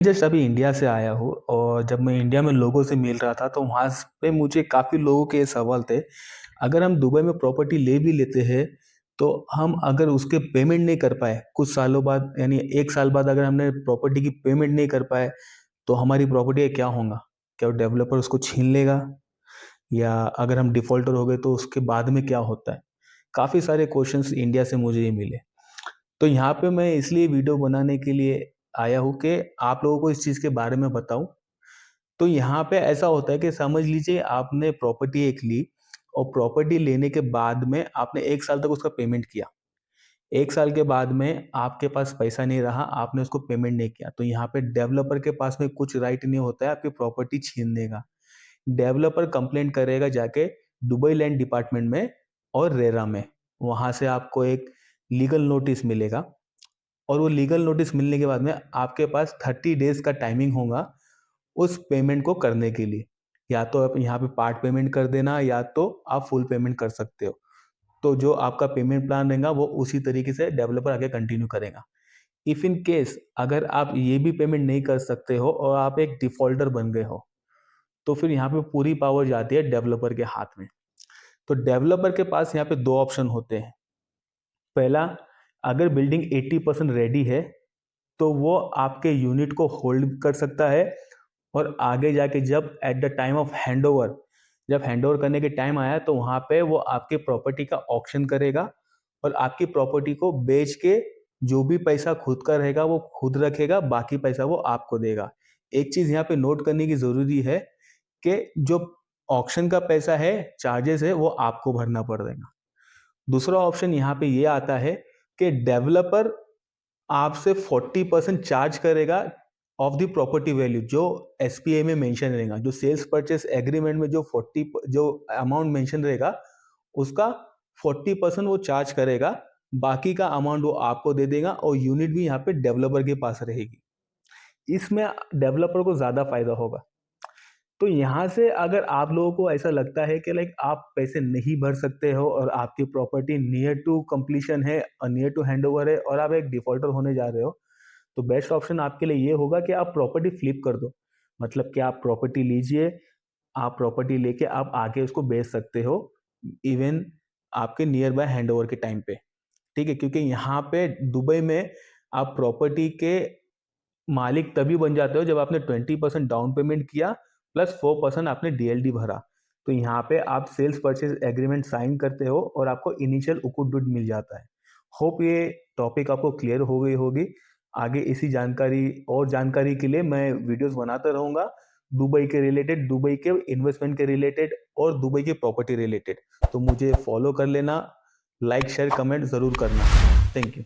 Just अभी India से आया हूँ और जब मैं इंडिया में लोगों से मिल रहा था तो वहाँ पे मुझे काफ़ी लोगों के सवाल थे। अगर हम दुबई में प्रॉपर्टी ले भी लेते हैं तो हम अगर उसके पेमेंट नहीं कर पाए कुछ सालों बाद यानी 1 साल बाद अगर हमने प्रॉपर्टी की पेमेंट नहीं कर पाए तो हमारी प्रॉपर्टी का क्या होगा? क्या वो डेवलपर उसको छीन लेगा? या अगर हम डिफ़ॉल्टर हो गए तो उसके बाद में क्या होता है? काफ़ी सारे क्वेश्चंस इंडिया से मुझे ये मिले। तो यहाँ पे मैं इसलिए वीडियो बनाने के लिए आया हूँ कि आप लोगों को इस चीज़ के बारे में बताऊँ। तो यहाँ पे ऐसा होता है कि समझ लीजिए आपने प्रॉपर्टी एक ली और प्रॉपर्टी लेने के बाद में आपने 1 साल तक उसका पेमेंट किया। 1 साल के बाद में आपके पास पैसा नहीं रहा, आपने उसको पेमेंट नहीं किया। तो यहाँ पे डेवलपर के पास में कुछ राइट नहीं होता है आपकी प्रॉपर्टी छीनने का। डेवलपर कंप्लेंट करेगा जाके दुबई लैंड डिपार्टमेंट में और रेरा में। वहाँ से आपको एक लीगल नोटिस मिलेगा और वो लीगल नोटिस मिलने के बाद में आपके पास 30 डेज़ का टाइमिंग होगा उस पेमेंट को करने के लिए। या तो आप यहाँ पे पार्ट पेमेंट कर देना या तो आप फुल पेमेंट कर सकते हो। तो जो आपका पेमेंट प्लान रहेगा वो उसी तरीके से डेवलपर आगे कंटिन्यू करेगा। इफ इन केस अगर आप ये भी पेमेंट नहीं कर सकते हो और आप एक डिफ़ॉल्टर बन गए हो, तो फिर यहाँ पे पूरी पावर जाती है डेवलपर के हाथ में। तो डेवलपर के पास यहाँ पे 2 ऑप्शन होते हैं। पहला, अगर बिल्डिंग 80% रेडी है, तो वो आपके यूनिट को होल्ड कर सकता है और आगे जाके जब at the time of handover जब हैंडओवर करने के टाइम आया तो वहाँ पे वो आपके प्रॉपर्टी का ऑक्शन करेगा और आपकी प्रॉपर्टी को बेच के जो भी पैसा खुद का रहेगा वो खुद रखेगा, बाकी पैसा वो आपको देगा। एक चीज़ यहाँ पे नोट करने की ज़रूरी है कि जो ऑक्शन का पैसा है, चार्जेस है, वो आपको भरना पड़ेगा। दूसरा ऑप्शन यहाँ पे ये आता है कि डेवलपर आपसे 40% चार्ज करेगा ऑफ द प्रॉपर्टी वैल्यू जो एसपीए में मेंशन रहेगा। जो सेल्स परचेस एग्रीमेंट में जो 40 जो अमाउंट मेंशन रहेगा उसका 40% वो चार्ज करेगा। बाकी का अमाउंट वो आपको दे देगा और यूनिट भी यहाँ पे डेवलपर के पास रहेगी। इसमें डेवलपर को ज़्यादा फायदा होगा। तो यहाँ से अगर आप लोगों को ऐसा लगता है कि लाइक आप पैसे नहीं भर सकते हो और आपकी प्रॉपर्टी नियर टू कंप्लीशन है और नियर टू हैंडओवर है और आप एक डिफॉल्टर होने जा रहे हो, तो बेस्ट ऑप्शन आपके लिए ये होगा कि आप प्रॉपर्टी फ्लिप कर दो। मतलब कि आप प्रॉपर्टी लीजिए, आप प्रॉपर्टी लेके आप आगे उसको बेच सकते हो, इवन आपके नियर बाय हैंडओवर के टाइम पे। ठीक है? क्योंकि यहाँ पे दुबई में आप प्रॉपर्टी के मालिक तभी बन जाते हो जब आपने 20% डाउन पेमेंट किया प्लस 4% आपने डीएलडी भरा। तो यहाँ पे आप सेल्स परचेज एग्रीमेंट साइन करते हो और आपको इनिशियल उकुड मिल जाता है। होप ये टॉपिक आपको क्लियर हो गई होगी। आगे इसी जानकारी और जानकारी के लिए मैं वीडियोस बनाता रहूँगा, दुबई के रिलेटेड, दुबई के इन्वेस्टमेंट के रिलेटेड और दुबई की प्रॉपर्टी रिलेटेड। तो मुझे फॉलो कर लेना, लाइक शेयर कमेंट ज़रूर करना। Thank you.